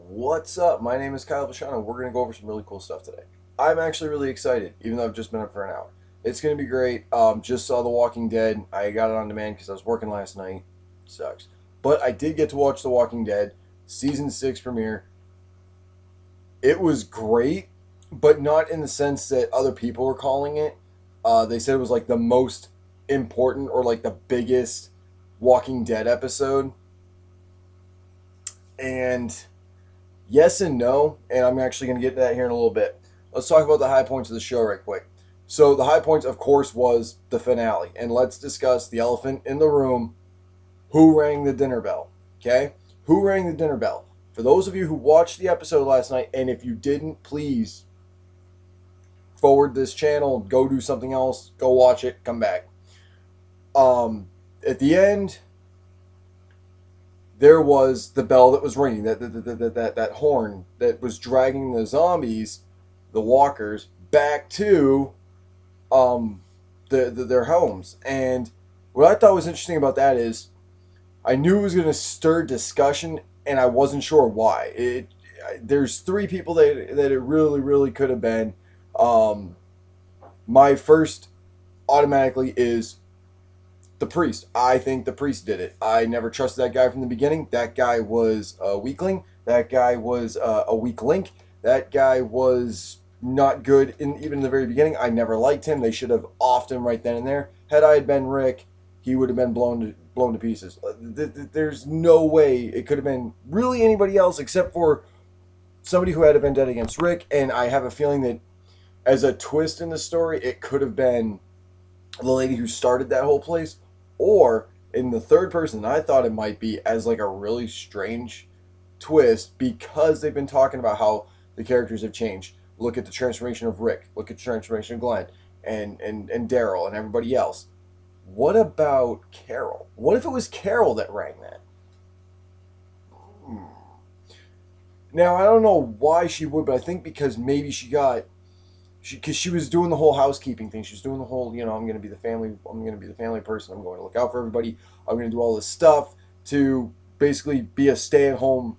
What's up? My name is Kyle Bashano. We're going to go over some really cool stuff today. I'm actually really excited, even though I've just been up for an hour. It's going to be great. Just saw The Walking Dead. I got it on demand because I was working last night. Sucks. But I did get to watch The Walking Dead season 6 premiere. It was great, but not in the sense that other people were calling it. They said it was like the most important or like the biggest Walking Dead episode. And yes and no, and I'm actually going to get to that here in a little bit. Let's talk about the high points of the show right quick. So the high points, of course, was the finale, and let's discuss the elephant in the room. Who rang the dinner bell? Okay, who rang the dinner bell? For those of you who watched the episode last night, and if you didn't, please forward this channel, go do something else, go watch it, come back. At the end, there was the bell that was ringing, that horn that was dragging the zombies, the walkers, back to their homes. And what I thought was interesting about that is I knew it was going to stir discussion, and I wasn't sure why. There's three people that it really could have been. My first automatically is the priest. I think the priest did it. I never trusted that guy from the beginning. That guy was a weakling. That guy was a weak link. That guy was not good even in the very beginning. I never liked him. They should have offed him right then and there. Had I had been Rick, he would have been blown to pieces. There's no way it could have been really anybody else except for somebody who had a vendetta against Rick. And I have a feeling that as a twist in the story, it could have been the lady who started that whole place, or in the third person I thought it might be as like a really strange twist because they've been talking about how the characters have changed. Look at the transformation of Rick, look at the transformation of Glenn and Daryl and everybody else. What about Carol? What if it was Carol that rang that? Hmm. Now I don't know why she would, but I think because maybe because she was doing the whole housekeeping thing. She was doing the whole, I'm going to be the family person. I'm going to look out for everybody. I'm going to do all this stuff to basically be a stay-at-home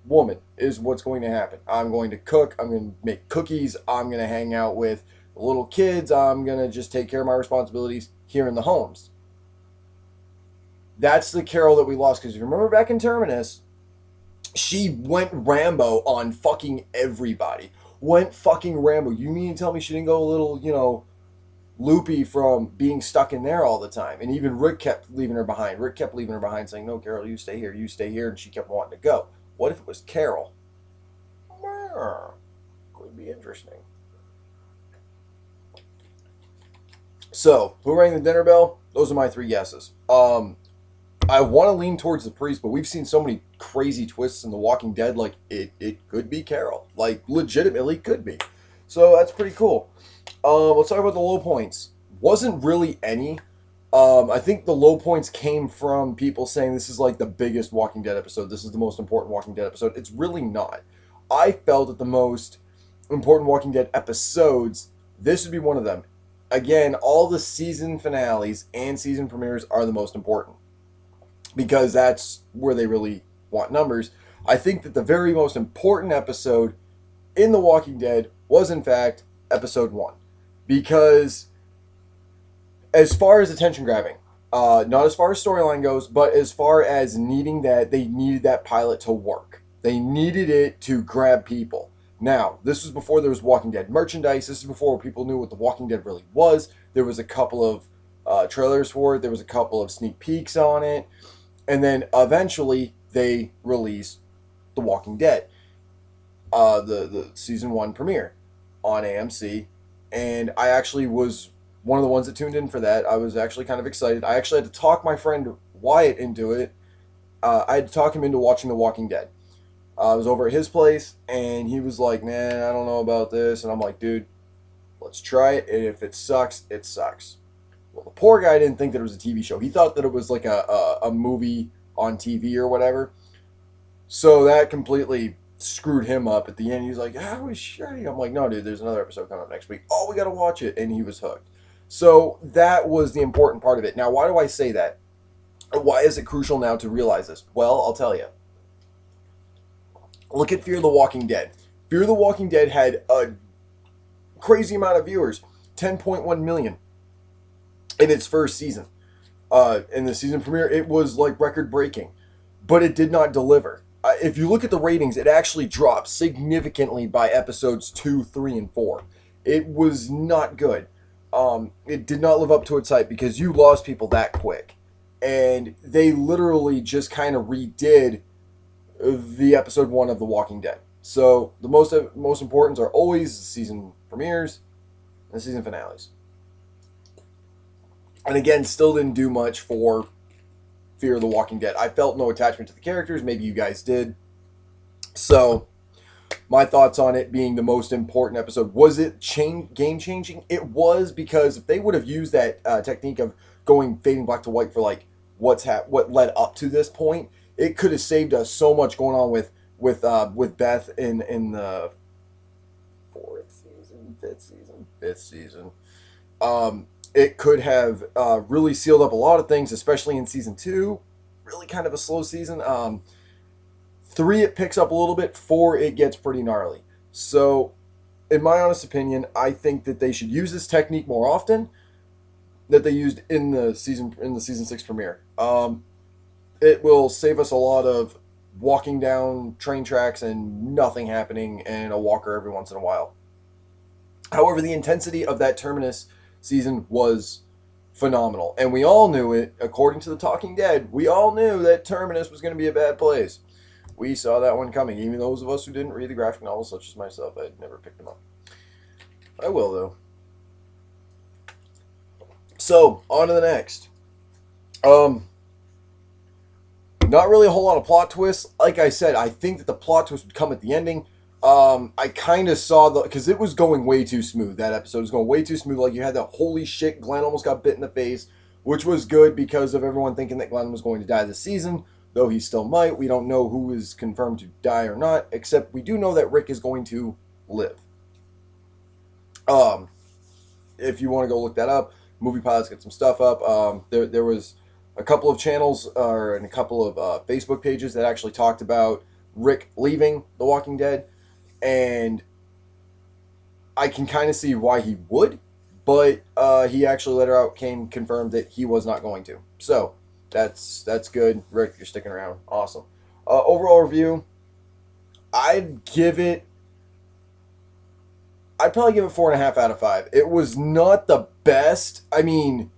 woman is what's going to happen. I'm going to cook. I'm going to make cookies. I'm going to hang out with the little kids. I'm going to just take care of my responsibilities here in the homes. That's the Carol that we lost. Because if you remember back in Terminus, she went Rambo on fucking everybody. Went fucking Rambo. You mean to tell me she didn't go a little, loopy from being stuck in there all the time? And even Rick kept leaving her behind. Rick kept leaving her behind saying, no, Carol, you stay here, and she kept wanting to go. What if it was Carol? Could be interesting. So, who rang the dinner bell? Those are my three guesses. I want to lean towards the priest, but we've seen so many crazy twists in The Walking Dead. Like it could be Carol. Like legitimately could be. So that's pretty cool. Let's talk about the low points. Wasn't really any. I think the low points came from people saying this is like the biggest Walking Dead episode. This is the most important Walking Dead episode. It's really not. I felt that the most important Walking Dead episodes, this would be one of them. Again, all the season finales and season premieres are the most important because that's where they really want numbers. I think that the very most important episode in The Walking Dead was, in fact, episode 1. Because as far as attention grabbing, not as far as storyline goes, but as far as needing that, they needed that pilot to work. They needed it to grab people. Now, this was before there was Walking Dead merchandise. This is before people knew what The Walking Dead really was. There was a couple of trailers for it. There was a couple of sneak peeks on it. And then eventually they released The Walking Dead, the season 1 premiere on AMC. And I actually was one of the ones that tuned in for that. I was actually kind of excited. I actually had to talk my friend Wyatt into it. I had to talk him into watching The Walking Dead. I was over at his place, and he was like, man, I don't know about this. And I'm like, dude, let's try it. And if it sucks, it sucks. Well, the poor guy didn't think that it was a TV show. He thought that it was like a movie on TV or whatever. So that completely screwed him up at the end. He's like, I was shitty. I'm like, no, dude, there's another episode coming up next week. Oh, we got to watch it. And he was hooked. So that was the important part of it. Now, why do I say that? Why is it crucial now to realize this? Well, I'll tell you. Look at Fear the Walking Dead. Fear the Walking Dead had a crazy amount of viewers, 10.1 million in its first season. In the season premiere, it was like record breaking, but it did not deliver. If you look at the ratings, it actually dropped significantly by episodes 2, 3, and 4. It was not good. It did not live up to its hype because you lost people that quick. And they literally just kind of redid the episode 1 of The Walking Dead. So the most important are always the season premieres and the season finales. And again, still didn't do much for Fear of the Walking Dead. I felt no attachment to the characters. Maybe you guys did. So, my thoughts on it being the most important episode. Was it game-changing? It was, because if they would have used that technique of going fading black to white for like what led up to this point, it could have saved us so much going on with Beth in the fifth season. It could have really sealed up a lot of things, especially in season 2. Really kind of a slow season. 3, it picks up a little bit. 4, it gets pretty gnarly. So, in my honest opinion, I think that they should use this technique more often that they used in the season 6 premiere. It will save us a lot of walking down train tracks and nothing happening and a walker every once in a while. However, the intensity of that Terminus season was phenomenal. And we all knew it, according to The Talking Dead. We all knew that Terminus was going to be a bad place. We saw that one coming. Even those of us who didn't read the graphic novels, such as myself, I'd never picked them up. I will, though. So, on to the next. Not really a whole lot of plot twists. Like I said, I think that the plot twist would come at the ending. I kind of saw because it was going way too smooth. That episode was going way too smooth. Like, you had that holy shit, Glenn almost got bit in the face, which was good because of everyone thinking that Glenn was going to die this season, though he still might. We don't know who is confirmed to die or not, except we do know that Rick is going to live. If you want to go look that up, Movie Pilot's got some stuff up. There was a couple of channels and a couple of Facebook pages that actually talked about Rick leaving The Walking Dead. And I can kind of see why he would, but he actually later out confirmed that he was not going to. So that's good. Rick, you're sticking around. Awesome. Overall review, I'd probably give it 4.5 out of 5. It was not the best. I mean,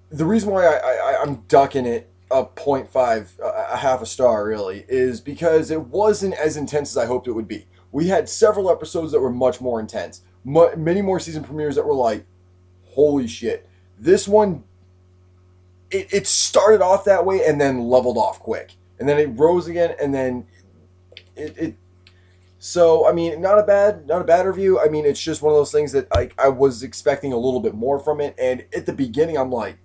the reason why I'm ducking it a 0.5, a half a star really, is because it wasn't as intense as I hoped it would be. We had several episodes that were much more intense. Many more season premieres that were like, holy shit. This one, it started off that way and then leveled off quick. And then it rose again, and then so, I mean, not a bad review. I mean, it's just one of those things that I was expecting a little bit more from it. And at the beginning, I'm like,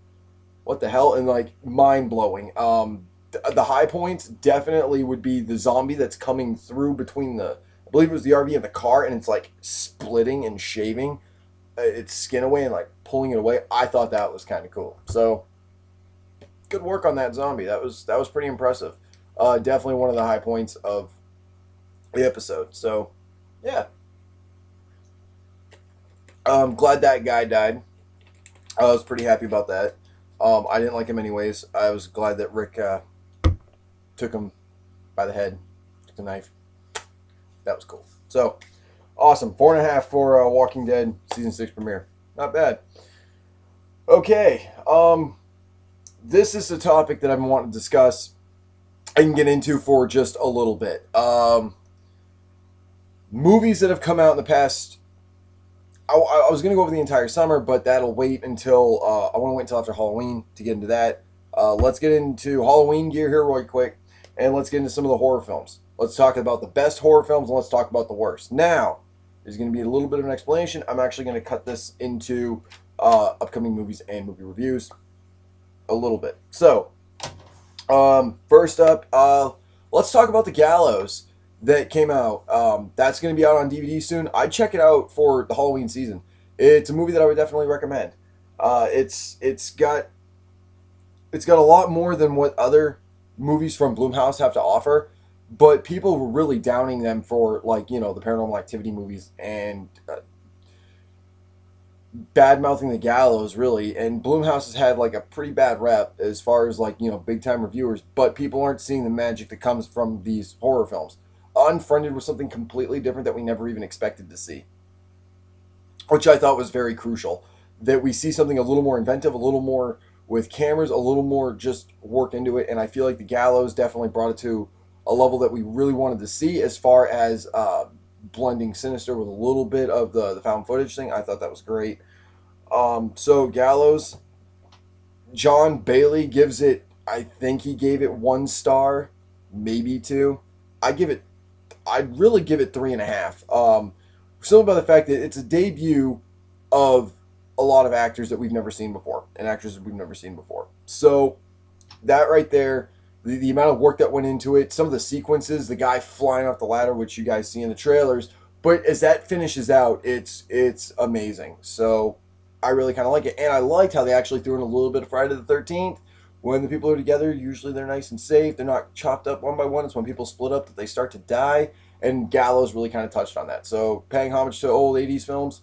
what the hell? And like, mind-blowing. The high points definitely would be the zombie that's coming through between I believe it was the RV and the car, and it's like splitting and shaving its skin away and like pulling it away. I thought that was kind of cool. So good work on that zombie. That was pretty impressive. Definitely one of the high points of the episode. So yeah, I'm glad that guy died. I was pretty happy about that. I didn't like him anyways. I was glad that Rick took him by the head, took the knife. That was cool. So, awesome. 4.5 for Walking Dead Season 6 premiere. Not bad. Okay. This is a topic that I've been wanting to discuss and get into for just a little bit. Movies that have come out in the past. I was going to go over the entire summer, but that'll wait until... I want to wait until after Halloween to get into that. Let's get into Halloween gear here real quick, and let's get into some of the horror films. Let's talk about the best horror films, and let's talk about the worst. Now, there's going to be a little bit of an explanation. I'm actually going to cut this into upcoming movies and movie reviews a little bit. So, first up, let's talk about The Gallows that came out. That's going to be out on DVD soon. I'd check it out for the Halloween season. It's a movie that I would definitely recommend. It's got a lot more than what other movies from Blumhouse have to offer. but people were really downing them for, like, you know, the Paranormal Activity movies and bad mouthing the Gallows, really. And Bloomhouse has had like a pretty bad rep as far as, like, you know, big time reviewers, but people aren't seeing the magic that comes from these horror films. Unfriended was something completely different that we never even expected to see, which I thought was very crucial. That we see something a little more inventive, a little more with cameras, a little more just work into it. And I feel like the Gallows definitely brought it to a level that we really wanted to see as far as blending Sinister with a little bit of the found footage thing. I thought that was great. So Gallows, John Bailey gives it, I think he gave it 1 star, maybe 2. I give it, I'd really give it 3.5. Simply by the fact that it's a debut of a lot of actors that we've never seen before and actresses we've never seen before. So that right there, the amount of work that went into it, some of the sequences, the guy flying off the ladder, which you guys see in the trailers, but as that finishes out, it's amazing. So I really kind of like it, and I liked how they actually threw in a little bit of Friday the 13th. When the people are together, usually they're nice and safe. They're not chopped up one by one. It's when people split up that they start to die, and Gallows really kind of touched on that. So paying homage to old 80s films,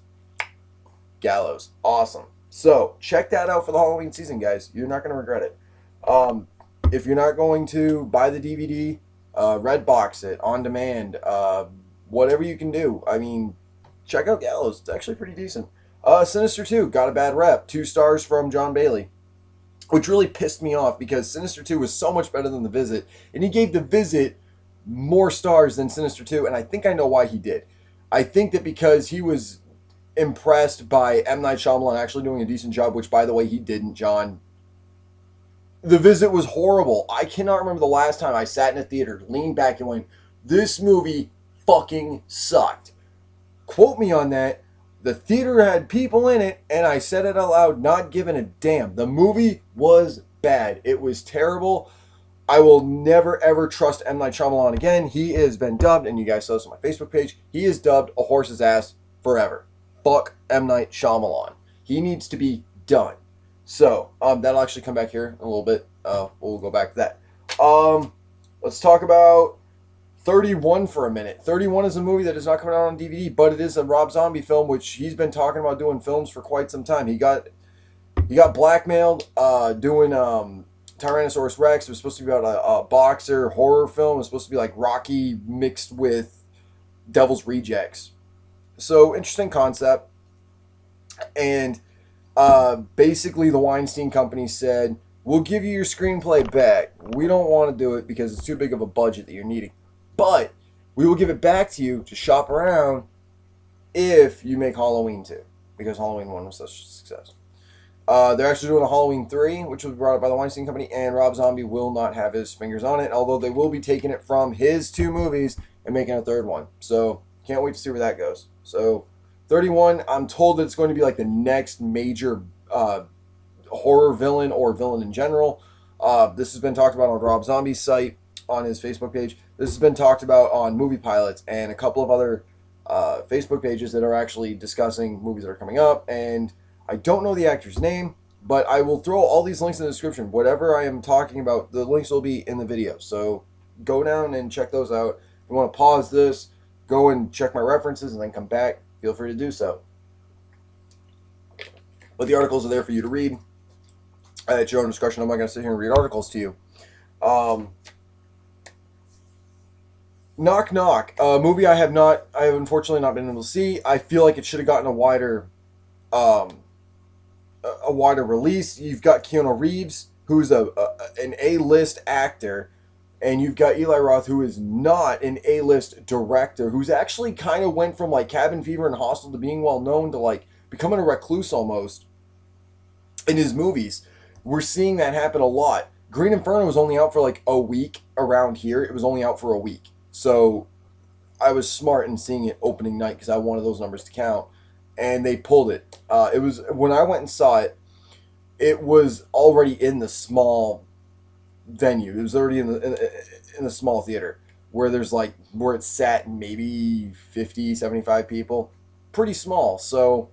Gallows, awesome. So check that out for the Halloween season, guys. You're not going to regret it. If you're not going to buy the DVD, red box it on demand, whatever you can do. I mean, check out Gallows. It's actually pretty decent. Sinister 2 got a bad rep. 2 stars from John Bailey, which really pissed me off because Sinister 2 was so much better than The Visit, and he gave The Visit more stars than Sinister 2, and I think I know why he did. I think that because he was impressed by M. Night Shyamalan actually doing a decent job, which, by the way, he didn't, John. The Visit was horrible. I cannot remember the last time I sat in a theater, leaned back, and went, this movie fucking sucked. Quote me on that. The theater had people in it, and I said it out loud, not giving a damn. The movie was bad. It was terrible. I will never, ever trust M. Night Shyamalan again. He has been dubbed, and you guys saw this on my Facebook page, he is dubbed a horse's ass forever. Fuck M. Night Shyamalan. He needs to be done. So, that'll actually come back here in a little bit. We'll go back to that. Let's talk about 31 for a minute. 31 is a movie that is not coming out on DVD, but it is a Rob Zombie film, which he's been talking about doing films for quite some time. He got blackmailed doing Tyrannosaurus Rex. It was supposed to be about a boxer horror film. It was supposed to be like Rocky mixed with Devil's Rejects. So, interesting concept. And basically the Weinstein Company said, we'll give you your screenplay back. We don't want to do it because it's too big of a budget that you're needing. But we will give it back to you to shop around if you make Halloween 2. Because Halloween 1 was such a success. They're actually doing a Halloween 3, which was brought up by the Weinstein Company, and Rob Zombie will not have his fingers on it, although they will be taking it from his 2 movies and making a 3rd one. So, can't wait to see where that goes. So, 31, I'm told that it's going to be like the next major horror villain or villain in general. This has been talked about on Rob Zombie's site, on his Facebook page. This has been talked about on Movie Pilots and a couple of other Facebook pages that are actually discussing movies that are coming up. And I don't know the actor's name, but I will throw all these links in the description. Whatever I am talking about, the links will be in the video. So go down and check those out. If you want to pause this, go and check my references and then come back, feel free to do so. But the articles are there for you to read at your own discretion. I'm not going to sit here and read articles to you. Knock Knock, a movie I have unfortunately not been able to see. I feel like it should have gotten a wider release. You've got Keanu Reeves, who's an A-list actor, and you've got Eli Roth, who is not an A-list director, who's actually kind of went from like Cabin Fever and Hostel to being well known to like becoming a recluse almost in his movies. We're seeing that happen a lot. Green Inferno was only out for like a week around here. It was only out for a week. So I was smart in seeing it opening night because I wanted those numbers to count. And they pulled it. It was, when I went and saw it, it was already in the small venue. It was already in the small theater where there's like, where it sat maybe 50, 75 people. Pretty small. So,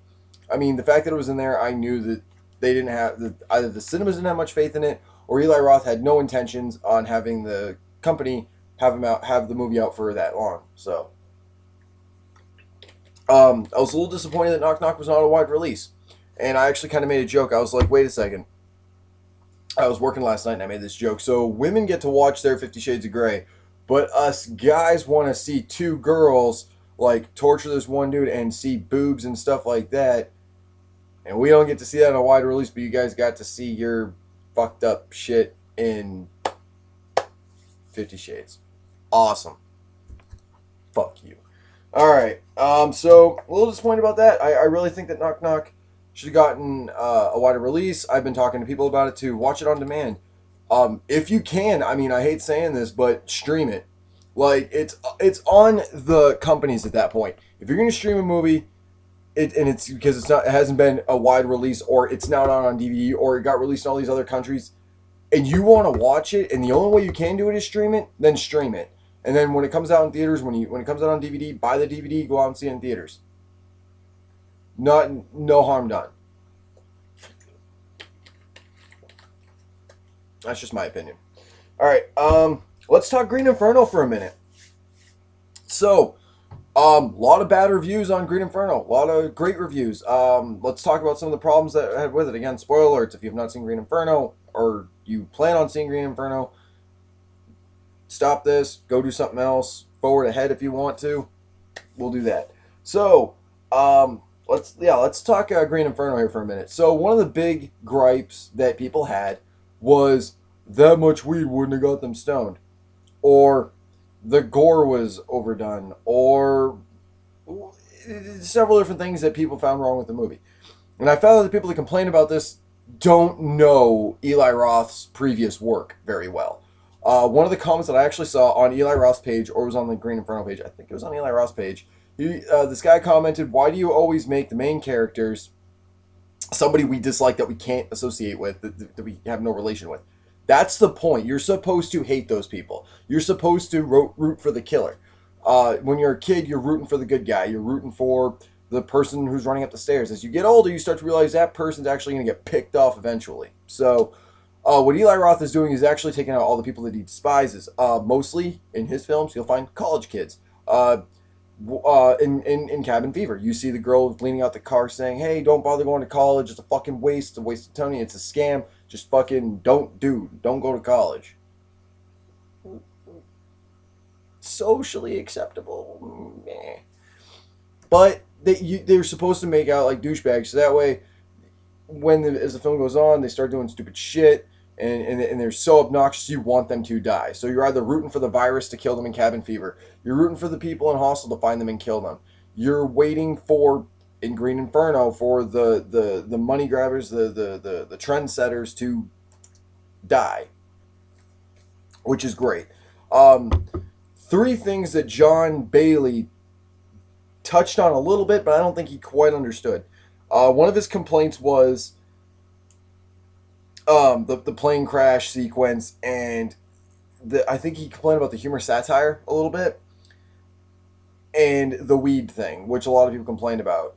I mean, the fact that it was in there, I knew that they didn't have, either the cinemas didn't have much faith in it, or Eli Roth had no intentions on having the company have the movie out for that long. So I was a little disappointed that Knock Knock was not a wide release, and I actually kind of made a joke. I was like, wait a second. I was working last night and I made this joke. So women get to watch their 50 Shades of Grey, but us guys want to see two girls like torture this one dude and see boobs and stuff like that. And we don't get to see that in a wide release, but you guys got to see your fucked up shit in 50 Shades. Awesome. Fuck you. Alright, so a little disappointed about that. I really think that Knock Knock should have gotten a wider release. I've been talking to people about it too. Watch it on demand. If you can, I mean, I hate saying this, but stream it. Like, it's on the companies at that point. If you're going to stream a movie, and it's because it hasn't been a wide release, or it's now not on DVD, or it got released in all these other countries, and you want to watch it, and the only way you can do it is stream it, then stream it. And then when it comes out in theaters, when it comes out on DVD, buy the DVD, go out and see it in theaters. No harm done. That's just my opinion. All right, let's talk Green Inferno for a minute. So, a lot of bad reviews on Green Inferno. A lot of great reviews. Let's talk about some of the problems that I had with it. Again, spoiler alerts. If you have not seen Green Inferno, or you plan on seeing Green Inferno, stop this. Go do something else. Forward ahead if you want to. We'll do that. So, let's talk Green Inferno here for a minute. So, one of the big gripes that people had was that much weed wouldn't have got them stoned, or the gore was overdone, or several different things that people found wrong with the movie. And I found that the people that complain about this don't know Eli Roth's previous work very well. One of the comments that I actually saw on Eli Roth's page, or it was on the Green Inferno page, I think it was on Eli Roth's page, this guy commented, "Why do you always make the main characters somebody we dislike that we can't associate with, that we have no relation with?" That's the point. You're supposed to hate those people. You're supposed to root for the killer. When you're a kid, you're rooting for the good guy. You're rooting for the person who's running up the stairs. As you get older, you start to realize that person's actually going to get picked off eventually. So what Eli Roth is doing is actually taking out all the people that he despises. Mostly in his films, you'll find college kids. In Cabin Fever, you see the girl leaning out the car saying, "Hey, don't bother going to college. It's a fucking waste. It's a waste of money. It's a scam. Just fucking don't go to college." Socially acceptable, meh. But they're supposed to make out like douchebags, so that way, as the film goes on, they start doing stupid shit, and they're so obnoxious you want them to die. So you're either rooting for the virus to kill them in Cabin Fever, you're rooting for the people in Hostel to find them and kill them, you're waiting for, in Green Inferno, for the money grabbers, the trendsetters to die, which is great. Three things that John Bailey touched on a little bit, but I don't think he quite understood. One of his complaints was the plane crash sequence, and I think he complained about the humor satire a little bit, and the weed thing, which a lot of people complained about.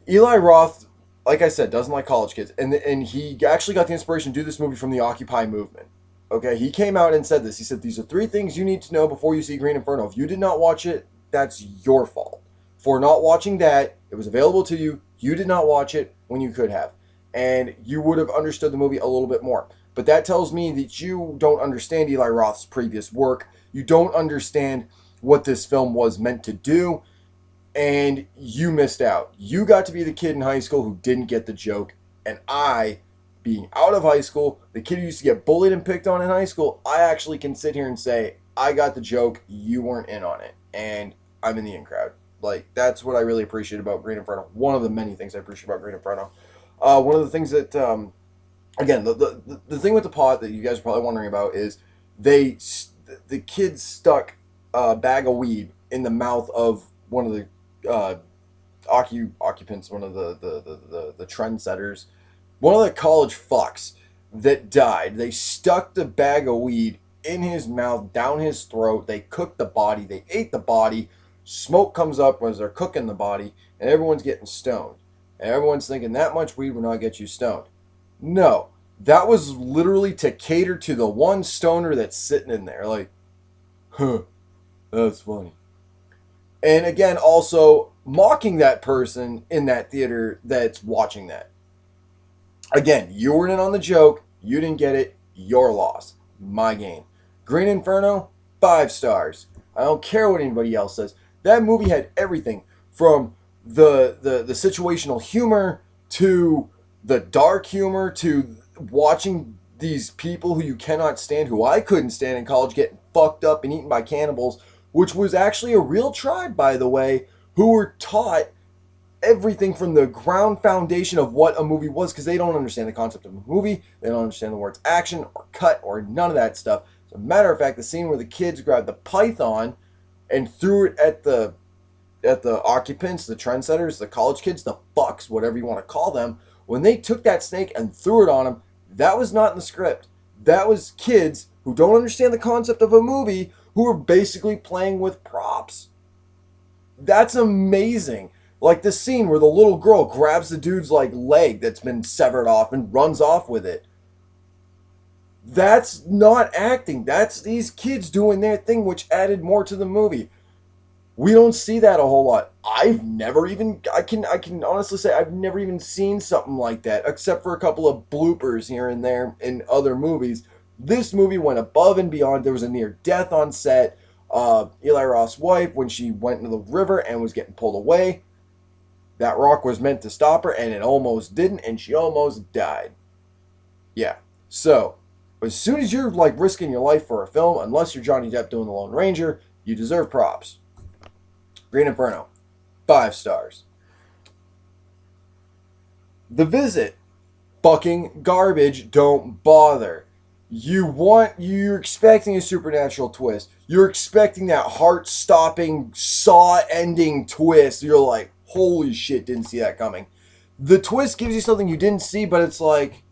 Eli Roth, like I said, doesn't like college kids, and he actually got the inspiration to do this movie from the Occupy movement. Okay, he came out and said this. He said, "These are three things you need to know before you see Green Inferno. If you did not watch it, that's your fault. For not watching that, it was available to you. You did not watch it when you could have. And you would have understood the movie a little bit more." But that tells me that you don't understand Eli Roth's previous work. You don't understand what this film was meant to do. And you missed out. You got to be the kid in high school who didn't get the joke. And I, being out of high school, the kid who used to get bullied and picked on in high school, I actually can sit here and say, I got the joke, you weren't in on it. And I'm in the in crowd. Like, that's what I really appreciate about Green Inferno. One of the many things I appreciate about Green Inferno. One of the things that, again, the thing with the pot that you guys are probably wondering about is the kid stuck a bag of weed in the mouth of one of the occupants, one of the trendsetters, one of the college fucks that died. They stuck the bag of weed in his mouth, down his throat. They cooked the body. They ate the body. Smoke comes up as they're cooking the body, and everyone's getting stoned. And everyone's thinking that much weed will not get you stoned. No, that was literally to cater to the one stoner that's sitting in there. Like, Huh, that's funny. And again, also mocking that person in that theater that's watching that. Again, you weren't in on the joke. You didn't get it. Your loss. My game. Green Inferno, 5 stars. I don't care what anybody else says. That movie had everything from the situational humor to the dark humor to watching these people who you cannot stand, who I couldn't stand in college, getting fucked up and eaten by cannibals, which was actually a real tribe, by the way, who were taught everything from the ground foundation of what a movie was because they don't understand the concept of a movie. They don't understand the words action or cut or none of that stuff. As a matter of fact, the scene where the kids grabbed the python and threw it at the occupants, the trendsetters, the college kids, the fucks, whatever you want to call them, when they took that snake and threw it on them, that was not in the script. That was kids who don't understand the concept of a movie who were basically playing with props. That's amazing. Like the scene where the little girl grabs the dude's like leg that's been severed off and runs off with it. That's not acting. That's these kids doing their thing, which added more to the movie. We don't see that a whole lot. I've never even I can honestly say I've never even seen something like that, except for a couple of bloopers here and there in other movies. This movie went above and beyond. There was a near death on set. Eli Roth's wife, when she went into the river and was getting pulled away, that rock was meant to stop her, and it almost didn't, and she almost died. Yeah. So, as soon as you're like risking your life for a film, unless you're Johnny Depp doing the Lone Ranger, you deserve props. Green Inferno, 5 stars. The Visit, fucking garbage. Don't bother. You're expecting a supernatural twist. You're expecting that heart-stopping, saw-ending twist. You're like, holy shit, didn't see that coming. The twist gives you something you didn't see, but it's like,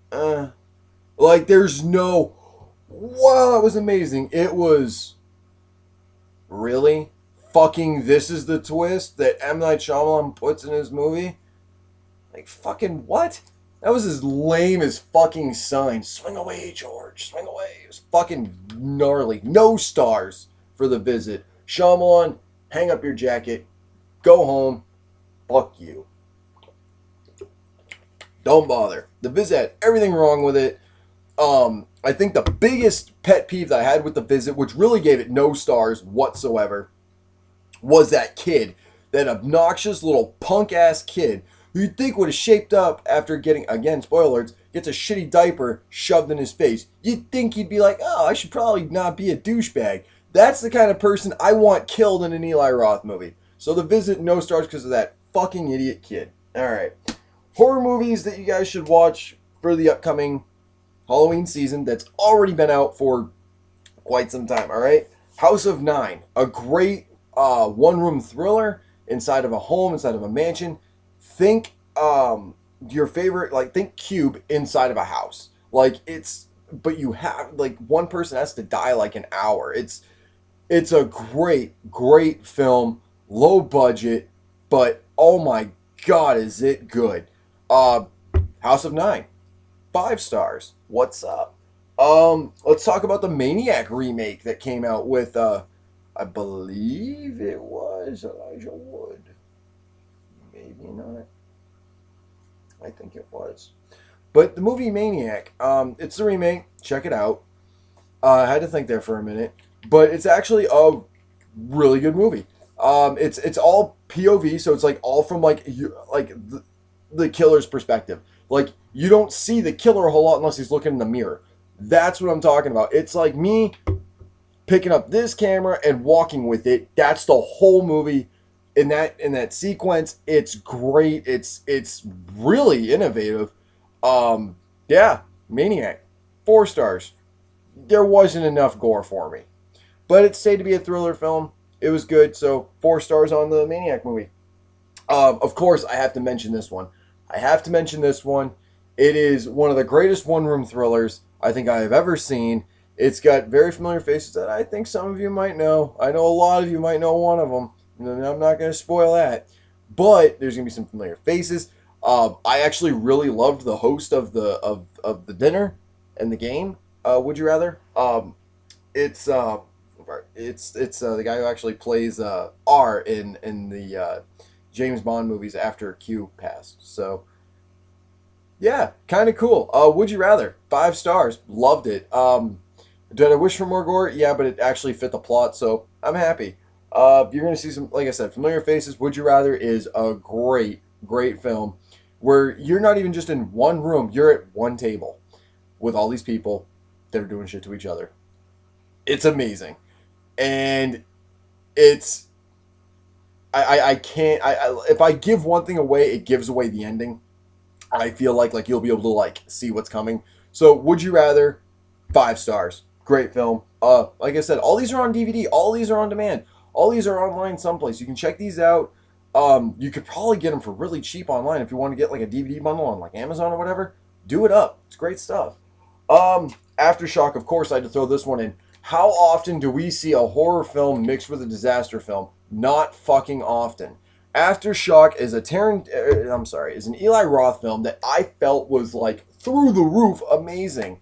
there's no, wow, that was amazing. It was, really? Fucking this is the twist that M. Night Shyamalan puts in his movie? Like, fucking what? That was as lame as fucking Sign. Swing away, George. Swing away. It was fucking gnarly. No stars for The Visit. Shyamalan, hang up your jacket. Go home. Fuck you. Don't bother. The Visit had everything wrong with it. I think the biggest pet peeve that I had with The Visit, which really gave it no stars whatsoever, was that kid. That obnoxious little punk-ass kid who you'd think would have shaped up after getting, again, spoilers, gets a shitty diaper shoved in his face. You'd think he'd be like, oh, I should probably not be a douchebag. That's the kind of person I want killed in an Eli Roth movie. So The Visit, no stars because of that fucking idiot kid. Alright. Horror movies that you guys should watch for the upcoming Halloween season that's already been out for quite some time, alright? House of Nine. A great one-room thriller inside of a home, inside of a mansion. Think your favorite, like, think Cube inside of a house. Like, but you have, like, one person has to die like an hour. It's a great, great film, low budget, but oh my god, is it good. House of Nine, 5 stars. What's up? Let's talk about the Maniac remake that came out with, I believe it was Elijah Wood. Maybe not. I think it was. But the movie Maniac, it's the remake. Check it out. I had to think there for a minute. But it's actually a really good movie. It's all POV, so it's like all from the killer's perspective. Like, you don't see the killer a whole lot unless he's looking in the mirror. That's what I'm talking about. It's like me picking up this camera and walking with it. That's the whole movie. In that sequence, it's great. It's really innovative. Yeah, Maniac, 4 stars. There wasn't enough gore for me, but it's said to be a thriller film. It was good, so 4 stars on the Maniac movie. Of course, I have to mention this one. It is one of the greatest one-room thrillers I think I have ever seen. It's got very familiar faces that I think some of you might know. I know a lot of you might know one of them. I'm not going to spoil that. But there's going to be some familiar faces. I actually really loved the host of the dinner and the game. Would you rather? It's It's the guy who actually plays R in the James Bond movies after Q passed. So yeah, kind of cool. Would you rather? 5 stars. Loved it. Did I wish for more gore? Yeah, but it actually fit the plot, so I'm happy. You're gonna see some, like I said, familiar faces. Would you rather is a great film where you're not even just in one room. You're at one table with all these people that are doing shit to each other. It's amazing, and it's I can't if I give one thing away, it gives away the ending. I feel like you'll be able to like see what's coming. So would you rather? 5 stars. Great film. Like I said, all these are on DVD. All these are on demand. All these are online someplace. You can check these out. You could probably get them for really cheap online if you want to get like a DVD bundle on like Amazon or whatever. Do it up. It's great stuff. Aftershock, of course, I had to throw this one in. How often do we see a horror film mixed with a disaster film? Not fucking often. Aftershock is is an Eli Roth film that I felt was like through the roof amazing.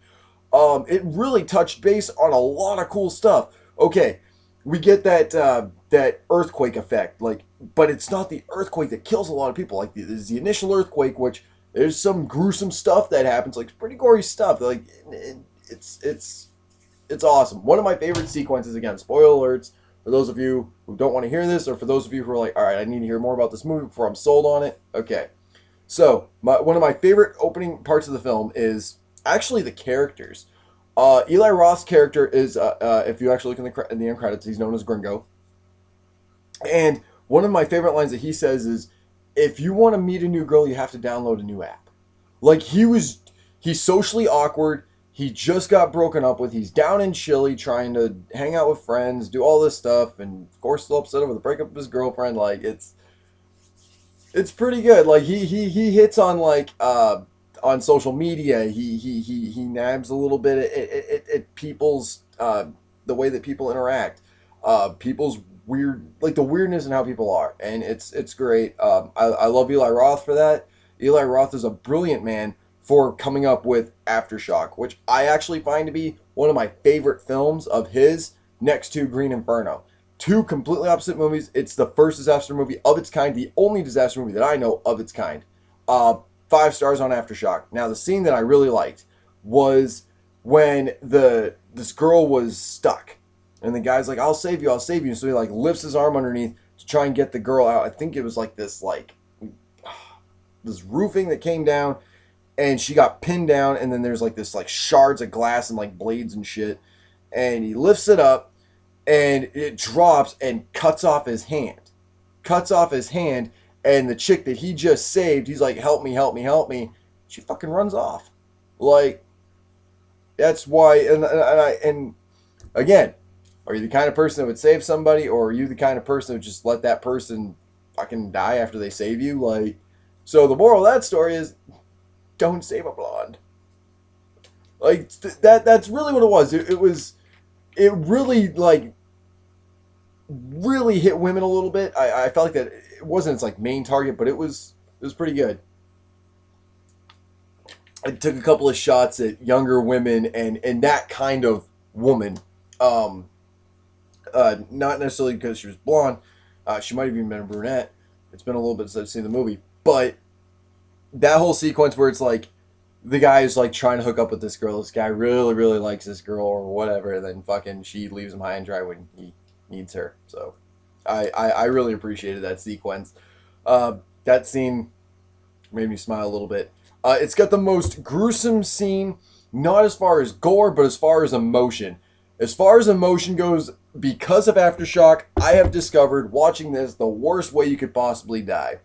It really touched base on a lot of cool stuff. Okay, we get that earthquake effect, like, but it's not the earthquake that kills a lot of people. Like, there's the initial earthquake, which there's some gruesome stuff that happens, like pretty gory stuff. Like, it's awesome. One of my favorite sequences. Again, spoiler alerts for those of you who don't want to hear this, or for those of you who are like, all right, I need to hear more about this movie before I'm sold on it. Okay, so one of my favorite opening parts of the film is actually the characters. Eli Roth's character is, if you actually look in the end credits, he's known as Gringo. And one of my favorite lines that he says is, if you want to meet a new girl, you have to download a new app. Like, he's socially awkward. He just got broken up with. He's down in Chile trying to hang out with friends, do all this stuff, and of course still upset over the breakup of his girlfriend. Like, it's pretty good. Like, he hits on like on social media. He nabs a little bit at people's the way that people interact, people's weird, like the weirdness and how people are, and it's great. I love Eli Roth for that. Eli Roth is a brilliant man for coming up with Aftershock, which I actually find to be one of my favorite films of his, next to Green Inferno. Two completely opposite movies. It's the first disaster movie of its kind, the only disaster movie that I know of its kind. 5 stars on Aftershock. Now, the scene that I really liked was when this girl was stuck, and the guy's like, I'll save you. So he like lifts his arm underneath to try and get the girl out. I think it was like this roofing that came down, and she got pinned down, and then there's like this like shards of glass and like blades and shit, and he lifts it up, and it drops and cuts off his hand. And the chick that he just saved, he's like, help me. She fucking runs off. Like, that's why, and again, are you the kind of person that would save somebody, or are you the kind of person that would just let that person fucking die after they save you? Like, so the moral of that story is, don't save a blonde. Like, that's really what it was. It really, like, really hit women a little bit. I felt like that it wasn't its like main target, but it was pretty good. I took a couple of shots at younger women and that kind of woman. Not necessarily because she was blonde. She might have even been a brunette. It's been a little bit since I've seen the movie, but that whole sequence where it's like the guy is like trying to hook up with this girl. This guy really, really likes this girl or whatever. And then fucking she leaves him high and dry when he needs her. So I really appreciated that sequence. That scene made me smile a little bit. It's got the most gruesome scene, not as far as gore, but as far as emotion. As far as emotion goes, because of Aftershock, I have discovered watching this the worst way you could possibly die.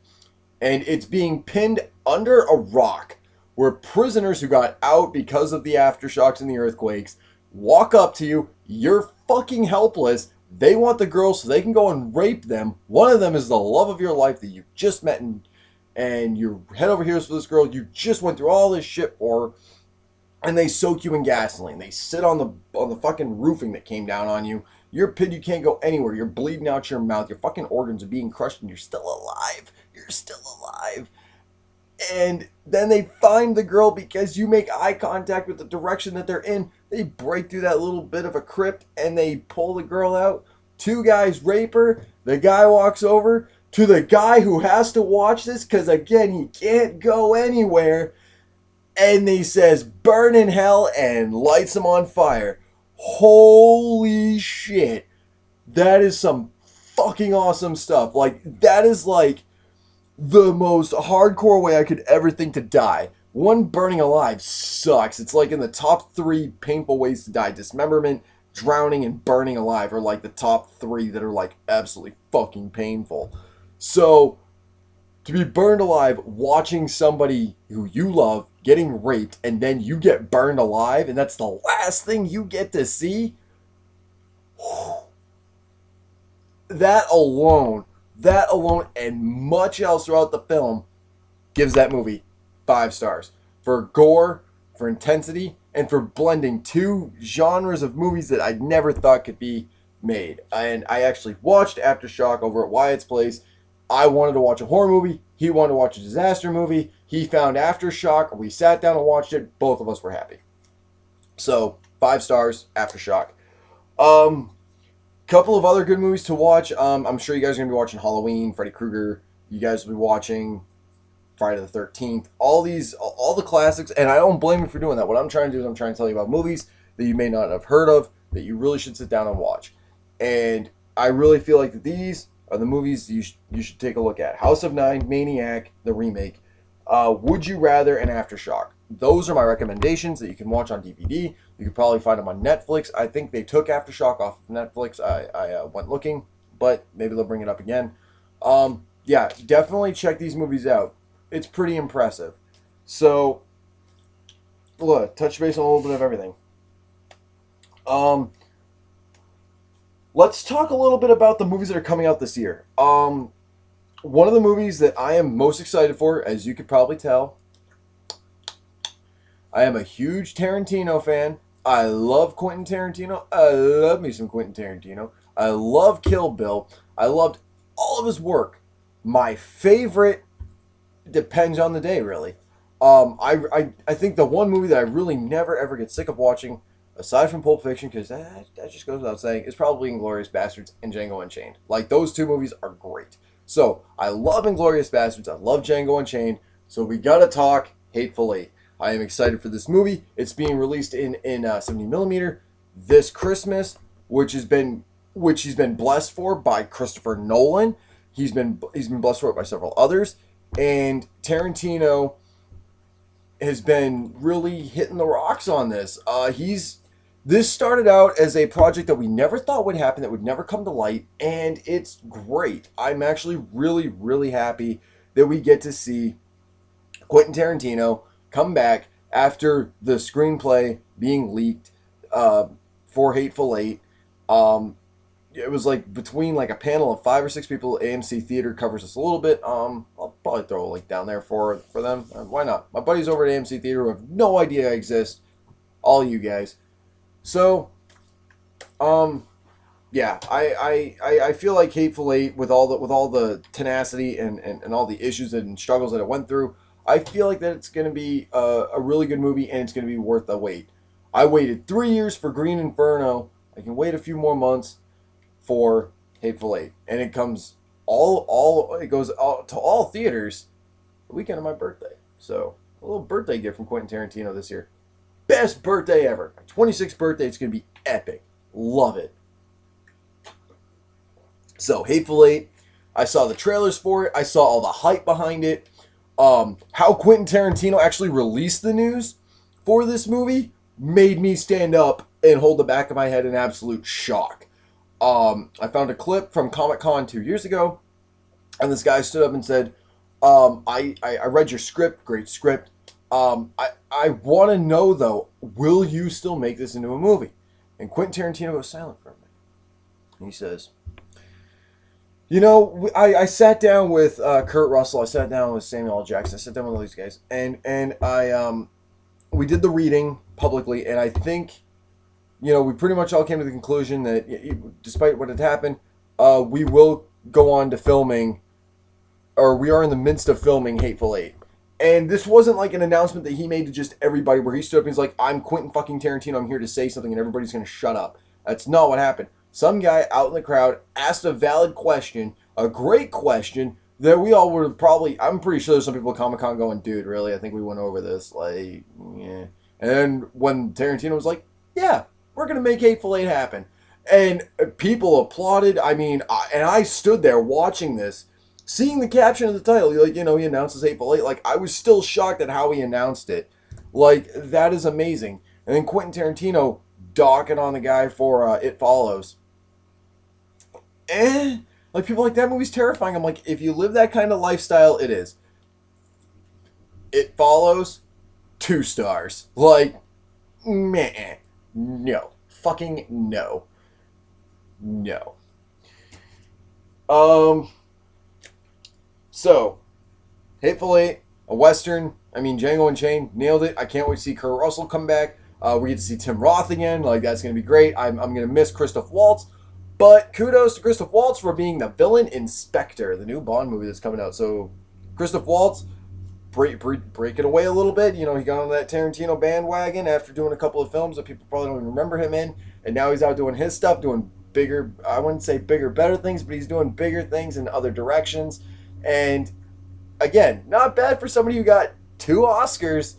And it's being pinned under a rock where prisoners who got out because of the aftershocks and the earthquakes walk up to you. You're fucking helpless. They want the girl so they can go and rape them. One of them is the love of your life that you just met, and you're head over heels for this girl you just went through all this shit for, and they soak you in gasoline. They sit on the fucking roofing that came down on you. You're pinned, you can't go anywhere. You're bleeding out your mouth. Your fucking organs are being crushed, and you're still alive. And then they find the girl because you make eye contact with the direction that they're in. They break through that little bit of a crypt and they pull the girl out. Two guys rape her. The guy walks over to the guy who has to watch this because, again, he can't go anywhere. And he says, burn in hell, and lights him on fire. Holy shit. That is some fucking awesome stuff. Like, that is like the most hardcore way I could ever think to die. One, burning alive sucks. It's like in the top 3 painful ways to die. Dismemberment, drowning, and burning alive are like the top 3 that are like absolutely fucking painful. So, to be burned alive watching somebody who you love getting raped and then you get burned alive and that's the last thing you get to see, that alone and much else throughout the film gives that movie 5 stars. For gore, for intensity, and for blending 2 genres of movies that I never thought could be made. And I actually watched Aftershock over at Wyatt's place. I wanted to watch a horror movie. He wanted to watch a disaster movie. He found Aftershock. We sat down and watched it. Both of us were happy. So, 5 stars, Aftershock. Couple of other good movies to watch. I'm sure you guys are going to be watching Halloween, Freddy Krueger. You guys will be watching Friday the 13th. All the classics. And I don't blame you for doing that. What I'm trying to do is I'm trying to tell you about movies that you may not have heard of that you really should sit down and watch. And I really feel like that these are the movies you should take a look at. House of Nine, Maniac, the remake, Would You Rather, and Aftershock. Those are my recommendations that you can watch on DVD. You can probably find them on Netflix. I think they took Aftershock off of Netflix. I went looking, but maybe they'll bring it up again. Yeah, definitely check these movies out. It's pretty impressive. So, look, touch base on a little bit of everything. Let's talk a little bit about the movies that are coming out this year. One of the movies that I am most excited for, as you could probably tell, I am a huge Tarantino fan. I love Quentin Tarantino. I love me some Quentin Tarantino. I love Kill Bill. I loved all of his work. My favorite depends on the day, really. I think the one movie that I really never ever get sick of watching, aside from Pulp Fiction, because that just goes without saying, is probably Inglourious Basterds and Django Unchained. Like, those 2 movies are great. So, I love Inglourious Basterds. I love Django Unchained. So, we gotta talk Hateful Eight. I am excited for this movie. It's being released in 70mm this Christmas, which he's been blessed for by Christopher Nolan. He's been blessed for it by several others, and Tarantino has been really hitting the rocks on this. This started out as a project that we never thought would happen, that would never come to light, and it's great. I'm actually really, really happy that we get to see Quentin Tarantino come back after the screenplay being leaked for Hateful Eight. It was like between like a panel of 5 or 6 people. AMC Theater covers this a little bit. I'll probably throw a link down there for them. Why not? My buddies over at AMC Theater who have no idea I exist. All you guys. So, yeah, I feel like Hateful Eight, with all the tenacity and all the issues and struggles that it went through, I feel like that it's going to be a really good movie, and it's going to be worth the wait. I waited 3 years for Green Inferno. I can wait a few more months for Hateful Eight, and it comes it goes to all theaters the weekend of my birthday. So, a little birthday gift from Quentin Tarantino this year. Best birthday ever. My 26th birthday. It's going to be epic. Love it. So, Hateful Eight. I saw the trailers for it. I saw all the hype behind it. How Quentin Tarantino actually released the news for this movie made me stand up and hold the back of my head in absolute shock. I found a clip from Comic-Con 2 years ago, and this guy stood up and said, I read your script, great script. I want to know, though, will you still make this into a movie? And Quentin Tarantino goes silent for a minute. And he says, I sat down with Kurt Russell. I sat down with Samuel L. Jackson. I sat down with all these guys. And we did the reading publicly, and I think, we pretty much all came to the conclusion that despite what had happened, we will go on to filming, or we are in the midst of filming Hateful Eight. And this wasn't like an announcement that he made to just everybody where he stood up and he's like, I'm Quentin fucking Tarantino, I'm here to say something and everybody's going to shut up. That's not what happened. Some guy out in the crowd asked a valid question, a great question that we all would probably, I'm pretty sure there's some people at Comic-Con going, dude, really? I think we went over this. Like, yeah. And then when Tarantino was like, yeah, we're going to make Hateful Eight happen. And people applauded. I mean, I stood there watching this, seeing the caption of the title, like, you know, he announces Hateful Eight. Like, I was still shocked at how he announced it. Like, that is amazing. And then Quentin Tarantino docking on the guy for It Follows. Like, people like, that movie's terrifying. I'm like, if you live that kind of lifestyle, it is. It Follows, 2 stars. Like, meh. No. Fucking no. No. So, Hateful Eight, a Western. I mean, Django Unchained, nailed it. I can't wait to see Kurt Russell come back. We get to see Tim Roth again. Like, that's going to be great. I'm going to miss Christoph Waltz. But kudos to Christoph Waltz for being the villain in Spectre, the new Bond movie that's coming out. So, Christoph Waltz, break it away a little bit. You know, he got on that Tarantino bandwagon after doing a couple of films that people probably don't even remember him in. And now he's out doing his stuff, doing bigger, I wouldn't say bigger, better things, but he's doing bigger things in other directions. And again, not bad for somebody who got 2 Oscars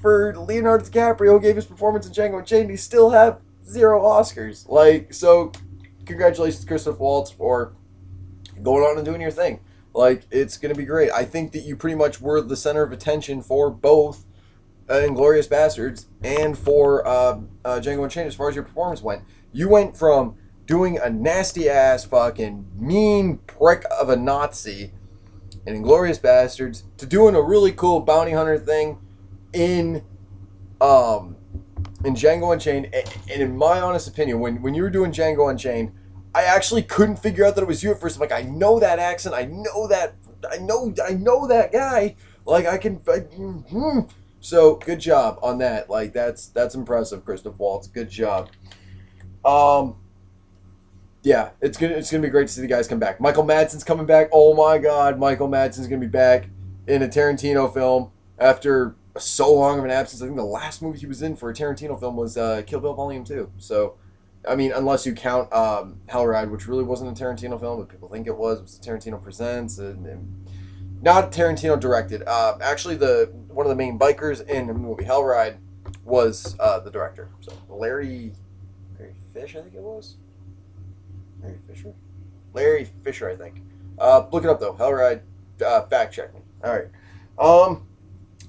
for Leonardo DiCaprio, who gave his performance in Django Unchained. He still have 0 Oscars. Like, so congratulations to Christoph Waltz for going on and doing your thing. Like, it's going to be great. I think that you pretty much were the center of attention for both Inglourious Basterds and for Django Unchained as far as your performance went. You went from doing a nasty ass fucking mean prick of a Nazi in Inglourious Basterds to doing a really cool bounty hunter thing in Django Unchained. And in my honest opinion, when you were doing Django Unchained, I actually couldn't figure out that it was you at first. I'm like, I know that accent, I know that guy. Like, I can. So good job on that. Like, that's impressive, Christoph Waltz. Good job. Yeah, it's gonna be great to see the guys come back. Michael Madsen's coming back. Oh my God, Michael Madsen's gonna be back in a Tarantino film after so long of an absence. I think the last movie he was in for a Tarantino film was Kill Bill Volume 2. So, I mean, unless you count Hellride, which really wasn't a Tarantino film, but people think it was. It was Tarantino Presents, and not Tarantino directed. Actually, one of the main bikers in the movie Hellride was the director. So Larry Fish, I think it was. Larry Fisher, I think. Look it up though. Hellride. Fact check me. All right.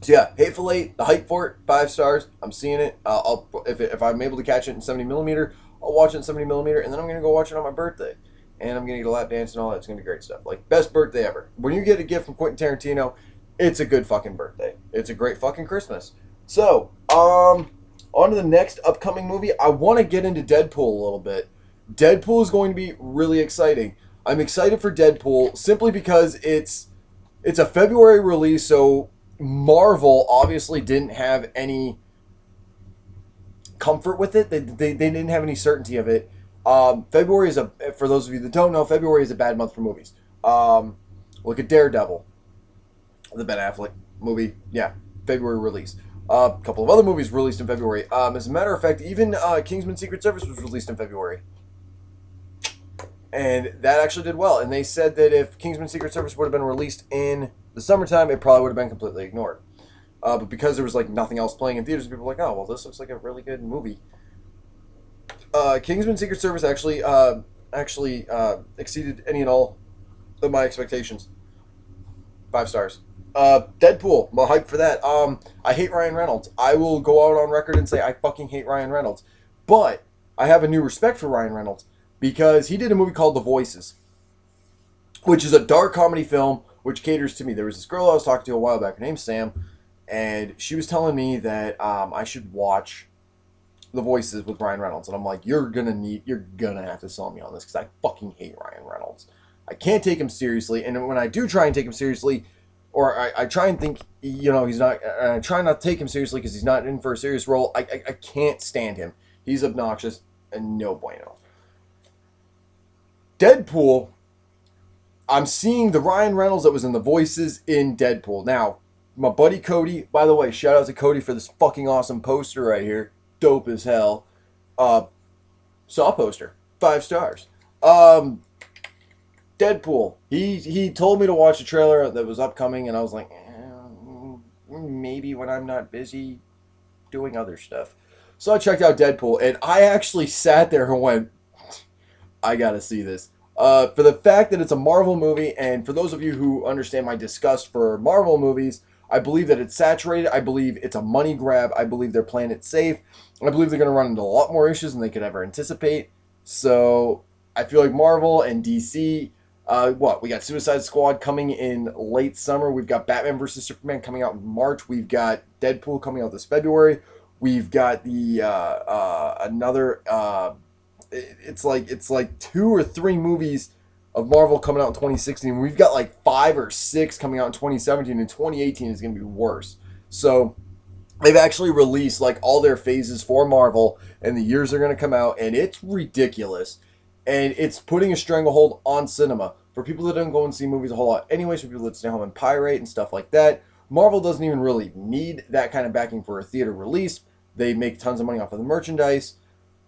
So yeah, Hateful Eight. The hype for it, 5 stars. I'm seeing it. If I'm able to catch it in 70mm, I'll watch it in 70mm, and then I'm gonna go watch it on my birthday. And I'm gonna get a lap dance and all that. It's gonna be great stuff. Like, best birthday ever. When you get a gift from Quentin Tarantino, it's a good fucking birthday. It's a great fucking Christmas. So, on to the next upcoming movie. I want to get into Deadpool a little bit. Deadpool is going to be really exciting. I'm excited for Deadpool simply because it's a February release, so Marvel obviously didn't have any comfort with it. They didn't have any certainty of it. February is for those of you that don't know, February is a bad month for movies. Look at Daredevil, the Ben Affleck movie. Yeah, February release. A couple of other movies released in February. As a matter of fact, even Kingsman Secret Service was released in February. And that actually did well. And they said that if Kingsman Secret Service would have been released in the summertime, it probably would have been completely ignored. But because there was like nothing else playing in theaters, people were like, oh, well, this looks like a really good movie. Kingsman Secret Service actually exceeded any and all of my expectations. 5 stars. Deadpool, I'm hyped for that. I hate Ryan Reynolds. I will go out on record and say I fucking hate Ryan Reynolds. But I have a new respect for Ryan Reynolds because he did a movie called The Voices, which is a dark comedy film which caters to me. There was this girl I was talking to a while back. Her name's Sam, and she was telling me that I should watch The Voices with Ryan Reynolds. And I'm like, you're gonna have to sell me on this because I fucking hate Ryan Reynolds. I can't take him seriously, and when I do try and take him seriously, or I try and think, you know, he's not, I try not to take him seriously because he's not in for a serious role, I can't stand him. He's obnoxious and no bueno. Deadpool, I'm seeing the Ryan Reynolds that was in the voices in Deadpool. Now, my buddy Cody, by the way, shout out to Cody for this fucking awesome poster right here. Dope as hell. Uh, Saw poster. 5 stars. Deadpool. He told me to watch a trailer that was upcoming, and I was like, maybe when I'm not busy doing other stuff. So I checked out Deadpool, and I actually sat there and went, I gotta see this. For the fact that it's a Marvel movie, and for those of you who understand my disgust for Marvel movies, I believe that it's saturated. I believe it's a money grab. I believe they're playing it safe. I believe they're going to run into a lot more issues than they could ever anticipate. So I feel like Marvel and DC, we got Suicide Squad coming in late summer. We've got Batman vs. Superman coming out in March. We've got Deadpool coming out this February. We've got the it's like 2 or 3 movies of Marvel coming out in 2016. We've got like 5 or 6 coming out in 2017, and 2018 is going to be worse. So they've actually released like all their phases for Marvel and the years they're going to come out, and it's ridiculous. And it's putting a stranglehold on cinema. For people that don't go and see movies a whole lot anyways, for people that stay home and pirate and stuff like that, Marvel doesn't even really need that kind of backing for a theater release. They make tons of money off of the merchandise.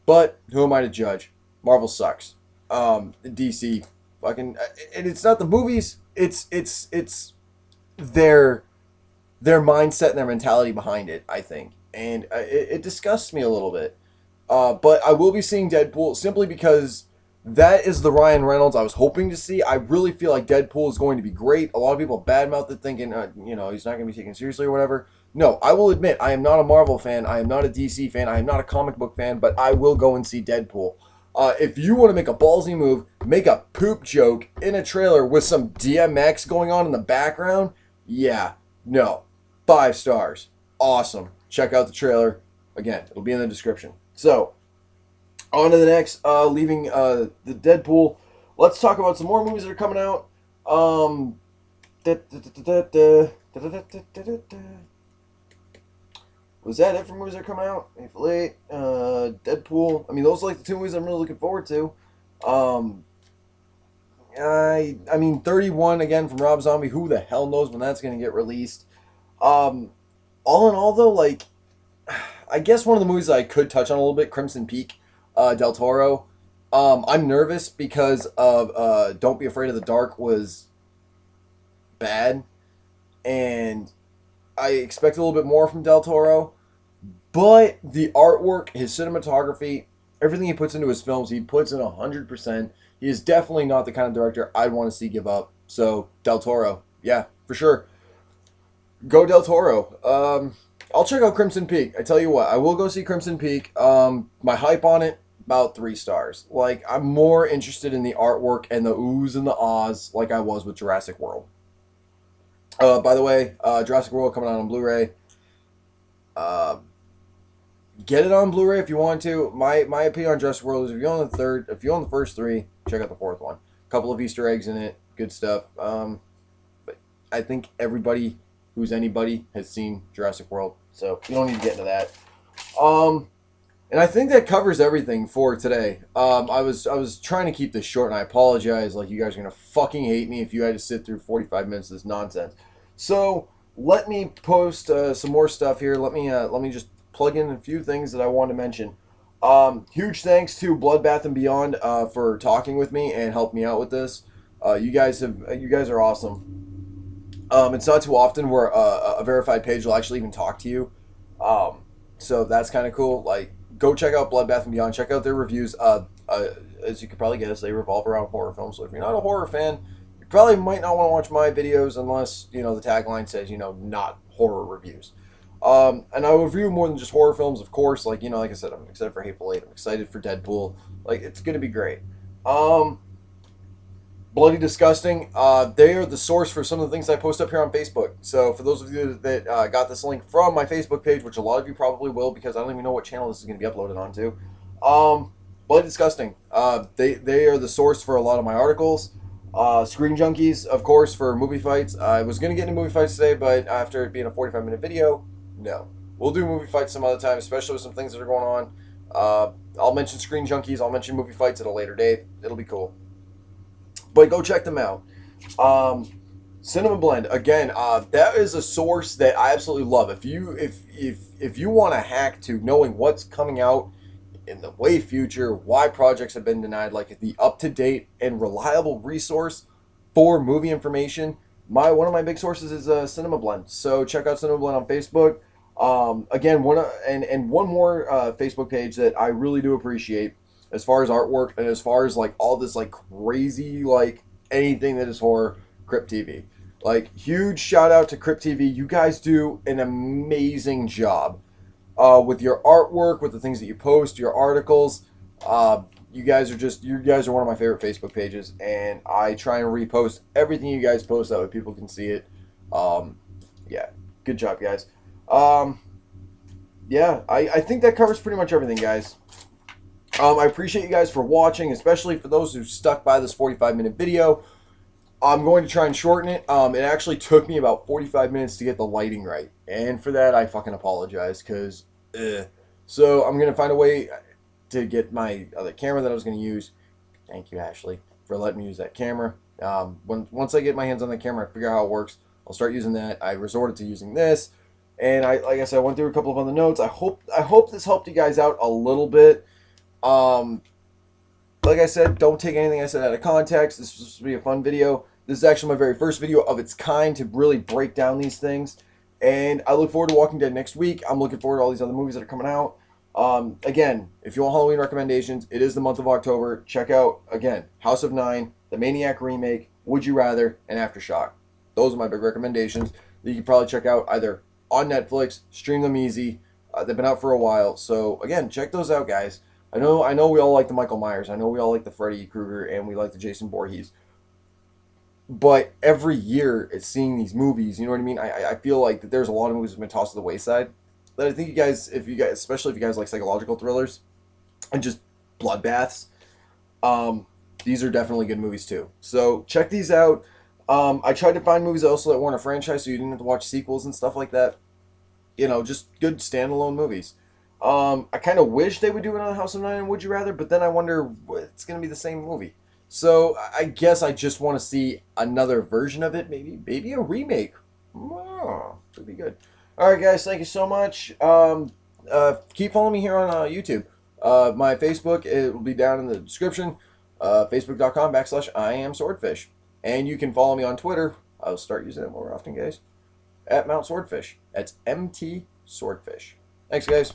But who am I to judge? Marvel sucks. DC fucking, and it's not the movies. It's their mindset and their mentality behind it, I think, and it disgusts me a little bit. But I will be seeing Deadpool simply because that is the Ryan Reynolds I was hoping to see. I really feel like Deadpool is going to be great. A lot of people badmouth it, thinking he's not going to be taken seriously or whatever. No, I will admit, I am not a Marvel fan. I am not a DC fan. I am not a comic book fan, but I will go and see Deadpool. If you want to make a ballsy move, make a poop joke in a trailer with some DMX going on in the background, yeah, no. 5 stars. Awesome. Check out the trailer. Again, it'll be in the description. So, on to the next, leaving the Deadpool. Let's talk about some more movies that are coming out. Was that it for movies that are coming out? April 8, Deadpool. I mean, those are like the 2 movies I'm really looking forward to. I mean, 31 again from Rob Zombie. Who the hell knows when that's going to get released? All in all, though, like, I guess one of the movies that I could touch on a little bit, Crimson Peak, Del Toro. I'm nervous because of Don't Be Afraid of the Dark was bad, and I expect a little bit more from Del Toro, but the artwork, his cinematography, everything he puts into his films, he puts in 100%. He is definitely not the kind of director I'd want to see give up. So, Del Toro. Yeah, for sure. Go Del Toro. I'll check out Crimson Peak. I tell you what, I will go see Crimson Peak. My hype on it, about 3 stars. Like, I'm more interested in the artwork and the oohs and the ahs like I was with Jurassic World. By the way, Jurassic World coming out on Blu-ray. Get it on Blu-ray if you want to. My opinion on Jurassic World is if you own the first 3, check out the 4th one. A couple of Easter eggs in it, good stuff. But I think everybody who's anybody has seen Jurassic World, so you don't need to get into that. And I think that covers everything for today. I was trying to keep this short, and I apologize. Like, you guys are gonna fucking hate me if you had to sit through 45 minutes of this nonsense. So let me post some more stuff here. Let me just plug in a few things that I want to mention. Huge thanks to Bloodbath and Beyond for talking with me and helping me out with this. You guys are awesome. It's not too often where a verified page will actually even talk to you. So that's kind of cool. Like, go check out Bloodbath and Beyond. Check out their reviews. As you could probably guess, they revolve around horror films. So if you're not a horror fan, you probably might not want to watch my videos unless, the tagline says, not horror reviews. And I review more than just horror films, of course. Like I said, I'm excited for Hateful Eight. I'm excited for Deadpool. Like, it's going to be great. Bloody Disgusting. They are the source for some of the things I post up here on Facebook. So for those of you that got this link from my Facebook page, which a lot of you probably will because I don't even know what channel this is going to be uploaded onto. Bloody Disgusting. They are the source for a lot of my articles. Screen Junkies, of course, for movie fights. I was going to get into movie fights today, but after it being a 45-minute video, no. We'll do movie fights some other time, especially with some things that are going on. I'll mention Screen Junkies. I'll mention movie fights at a later date. It'll be cool. But go check them out. Cinema Blend again. That is a source that I absolutely love. If you want a hack to knowing what's coming out in the way future, why projects have been denied, like the up to date and reliable resource for movie information, my one of my big sources is Cinema Blend. So check out Cinema Blend on Facebook. Again, one more Facebook page that I really do appreciate as far as artwork and as far as like all this like crazy like anything that is horror, Crypt TV. Like huge shout out to Crypt TV. You guys do an amazing job with your artwork, with the things that you post, your articles. You guys are one of my favorite Facebook pages, and I try and repost everything you guys post that way people can see it. Um, yeah, good job, guys. Um, yeah, I think that covers pretty much everything, guys. I appreciate you guys for watching, especially for those who stuck by this 45-minute video. I'm going to try and shorten it. It actually took me about 45 minutes to get the lighting right, and for that I fucking apologize, because so I'm gonna find a way to get my other camera that I was gonna use. Thank you, Ashley, for letting me use that camera. Once I get my hands on the camera, I figure out how it works, I'll start using that. I resorted to using this, and like I said, I went through a couple of other notes. I hope this helped you guys out a little bit. Um, like I said, don't take anything I said out of context. This was supposed to be a fun video. This is actually my very first video of its kind to really break down these things. And I look forward to Walking Dead next week. I'm looking forward to all these other movies that are coming out. Again, if you want Halloween recommendations, it is the month of October. Check out, again, House of Nine, The Maniac Remake, Would You Rather, and Aftershock. Those are my big recommendations that you can probably check out either on Netflix, stream them easy. They've been out for a while. So, again, check those out, guys. I know we all like the Michael Myers. I know we all like the Freddy Krueger, and we like the Jason Voorhees. But every year, it's seeing these movies. You know what I mean? I feel like that there's a lot of movies that have been tossed to the wayside. That I think especially if you guys like psychological thrillers and just bloodbaths, these are definitely good movies too. So check these out. I tried to find movies also that weren't a franchise, so you didn't have to watch sequels and stuff like that. You know, just good standalone movies. I kind of wish they would do another House of Nine and Would You Rather, but then I wonder it's going to be the same movie. So I guess I just want to see another version of it, maybe a remake. Oh, would be good. All right, guys, thank you so much. Keep following me here on YouTube. My Facebook, it will be down in the description. Facebook.com/I am Swordfish, and you can follow me on Twitter. I'll start using it more often, guys. At Mount Swordfish. That's MT Swordfish. Thanks, guys.